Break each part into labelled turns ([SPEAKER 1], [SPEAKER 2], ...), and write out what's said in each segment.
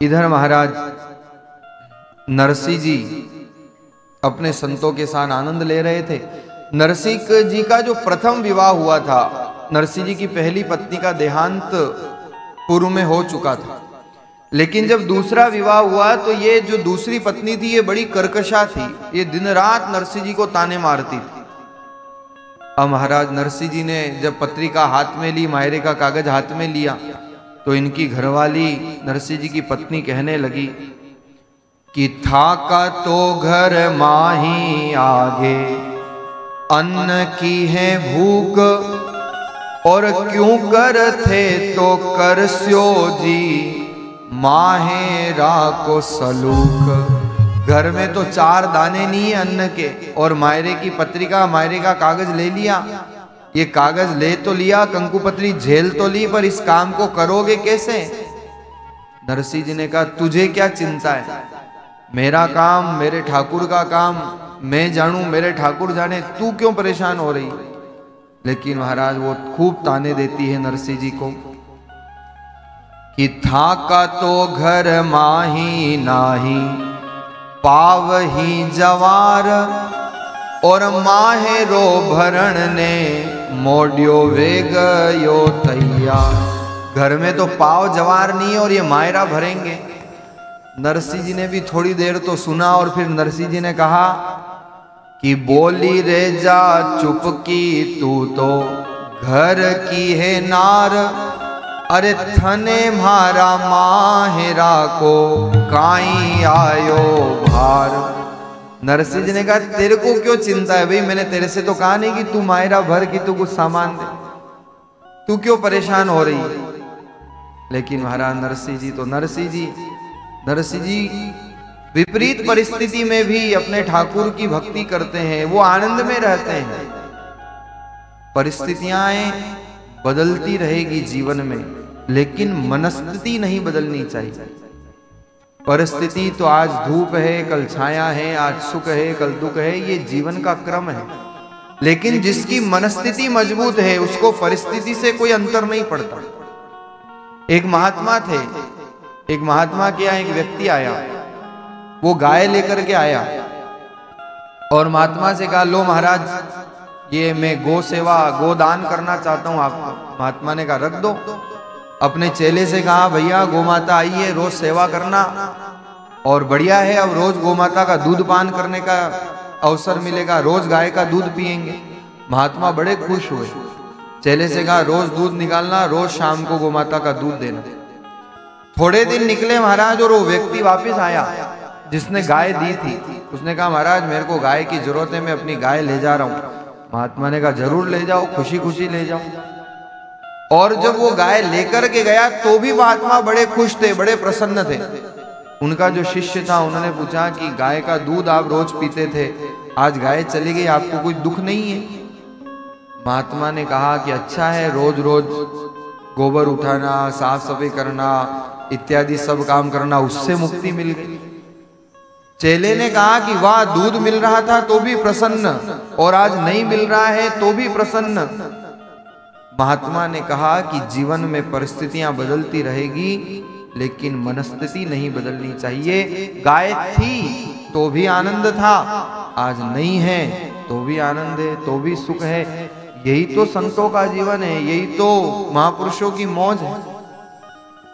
[SPEAKER 1] इधर महाराज नरसिंह जी अपने संतों के साथ आनंद ले रहे थे। नरसिंह जी का जो प्रथम विवाह हुआ था, नरसिंह जी की पहली पत्नी का देहांत पूर्व में हो चुका था, लेकिन जब दूसरा विवाह हुआ तो ये जो दूसरी पत्नी थी ये बड़ी कर्कशा थी, ये दिन रात नरसिंह जी को ताने मारती थी। अब महाराज नरसिंह जी ने जब पत्रिका हाथ में ली, मायरे का कागज हाथ में लिया, तो इनकी घरवाली नरसिंह जी की पत्नी कहने लगी कि था का तो घर माही आगे, अन्न की है भूख, और क्यों कर थे तो कर स्यो जी, माहेरा को सलूक। घर में तो 4 दाने नहीं है अन्न के, और मायरे की पत्रिका, मायरे का कागज ले लिया। ये कागज ले तो लिया, कंकुपत्री झेल तो ली, पर इस काम को करोगे कैसे? नरसिंह जी ने कहा तुझे क्या चिंता है, मेरा काम, मेरे ठाकुर का काम मैं जानूं, मेरे ठाकुर जाने, तू क्यों परेशान हो रही? लेकिन महाराज वो खूब ताने देती है नरसिंह जी को कि था का तो घर माही नाही, पावही जवार, और माहेरो भरण ने मोडियो वेग यो तैयार। घर में तो पाव जवार नहीं है और ये मायरा भरेंगे। नरसिंह जी ने भी थोड़ी देर तो सुना, और फिर नरसिंह जी ने कहा कि बोली रे जा चुपकी, तू तो घर की है नार, अरे थने मारा माहेरा को काई आयो भार। नरसिंह जी ने कहा तेरे को क्यों चिंता है भाई, मैंने तेरे से तो कहा नहीं कि तू मायरा भर की तू कुछ सामान दे, तू क्यों परेशान हो रही? लेकिन महाराज नरसिंह जी तो नरसिंह जी विपरीत परिस्थिति में भी अपने ठाकुर की भक्ति करते हैं, वो आनंद में रहते हैं। परिस्थितियां बदलती रहेगी जीवन में, लेकिन मनस्थिति नहीं बदलनी चाहिए। परिस्थिति तो आज धूप है, कल छाया है, आज सुख है, कल दुख है, ये जीवन का क्रम है। लेकिन जिसकी मनस्थिति मजबूत है उसको परिस्थिति से कोई अंतर नहीं पड़ता। एक महात्मा थे, एक महात्मा के यहाँ एक व्यक्ति आया, वो गाय लेकर के आया और महात्मा से कहा लो महाराज ये मैं गो सेवा गोदान करना चाहता हूं आपको। महात्मा ने कहा रख दो। अपने चेले से कहा भैया गौ माता आई है, रोज सेवा करना, और बढ़िया है अब रोज गौ माता का दूध पान करने का अवसर मिलेगा, रोज गाय का दूध पिएंगे। महात्मा बड़े खुश हुए। चेले से कहा रोज दूध निकालना, रोज शाम को गौ माता का दूध देना। थोड़े दिन निकले महाराज और वो व्यक्ति वापस आया जिसने गाय दी थी। उसने कहा महाराज मेरे को गाय की जरूरत है, मैं अपनी गाय ले जा रहा हूं। महात्मा ने कहा जरूर ले जाओ, खुशी खुशी ले जाओ। और जब वो गाय लेकर के गया तो भी महात्मा बड़े खुश थे, बड़े प्रसन्न थे। उनका जो शिष्य था उन्होंने पूछा कि गाय का दूध आप रोज पीते थे, आज गाय चली गई, आपको कोई दुख नहीं है? महात्मा ने कहा कि अच्छा है, रोज रोज गोबर उठाना, साफ सफाई करना इत्यादि सब काम करना, उससे मुक्ति मिल गई। चेले ने कहा कि वाह दूध मिल रहा था तो भी प्रसन्न, और आज नहीं मिल रहा है तो भी प्रसन्न। महात्मा ने कहा कि जीवन में परिस्थितियां बदलती रहेगी लेकिन मनस्थिति नहीं बदलनी चाहिए। गाय थी तो भी आनंद था, आज नहीं है तो भी आनंद है, तो भी सुख है। यही तो संतों का जीवन है, यही तो महापुरुषों की मौज है।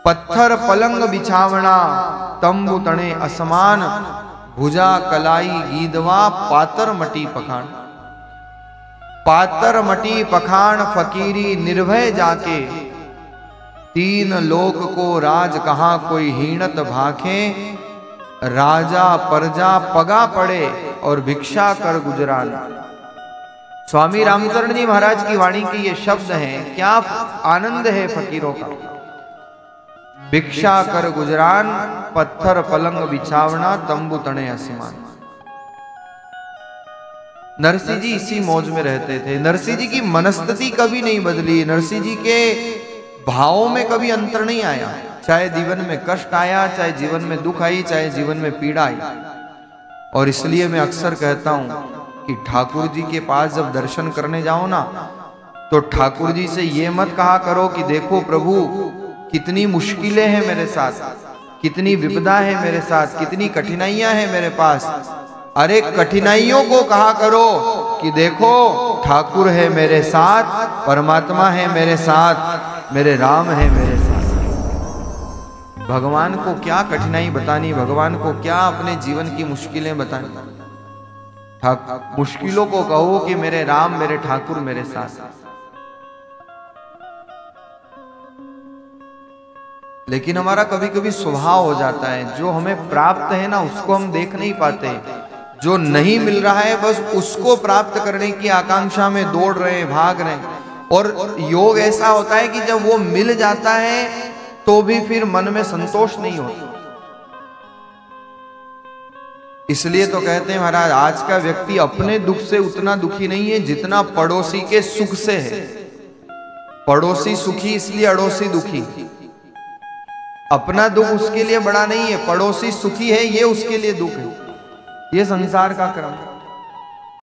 [SPEAKER 1] पत्थर पलंग बिछावना तंबू तणे असमान, भुजा कलाई गीदवा पातर मटी पखान। पातर मटी पखान फकीरी निर्भय जाके, तीन लोक को राज कहां कोई हीणत भाखे। राजा प्रजा पगा पड़े और भिक्षा कर गुजरान। स्वामी रामचरण जी महाराज की वाणी के ये शब्द हैं, क्या आनंद है फकीरों का। भिक्षा कर गुजरान, पत्थर पलंग बिछावना तंबू तणे आसमान। नरसिंह जी इसी मौज में रहते थे। नरसिंह जी की मनस्थिति कभी नहीं बदली, नरसिंह जी के भावों में कभी अंतर नहीं आया। चाहे जीवन में कष्ट आया, चाहे जीवन में दुख आई, चाहे जीवन में पीड़ा आई। और इसलिए मैं अक्सर कहता हूं कि ठाकुर जी के पास जब दर्शन करने जाओ ना, तो ठाकुर जी से ये मत कहा करो कि देखो प्रभु कितनी मुश्किलें हैं मेरे साथ, कितनी विपदा है मेरे साथ, कितनी कठिनाइयां हैं मेरे पास। अरे कठिनाइयों को कहा करो कि देखो ठाकुर है मेरे साथ, परमात्मा है मेरे साथ, मेरे राम है मेरे साथ। भगवान को क्या कठिनाई बतानी, भगवान को क्या अपने जीवन की मुश्किलें बतानी। मुश्किलों को कहो कि मेरे राम मेरे ठाकुर मेरे साथ। लेकिन हमारा कभी कभी स्वभाव हो जाता है, जो हमें प्राप्त है ना उसको हम देख नहीं पाते, जो नहीं मिल रहा है बस उसको प्राप्त करने की आकांक्षा में दौड़ रहे हैं, भाग रहे हैं। और योग ऐसा होता है कि जब वो मिल जाता है तो भी फिर मन में संतोष नहीं होता। इसलिए तो कहते हैं महाराज, आज का व्यक्ति अपने दुख से उतना दुखी नहीं है जितना पड़ोसी के सुख से है। पड़ोसी सुखी इसलिए अड़ोसी दुखी। अपना दुख उसके लिए बड़ा नहीं है, पड़ोसी सुखी है ये उसके लिए दुख है। ये संसार का क्रम है।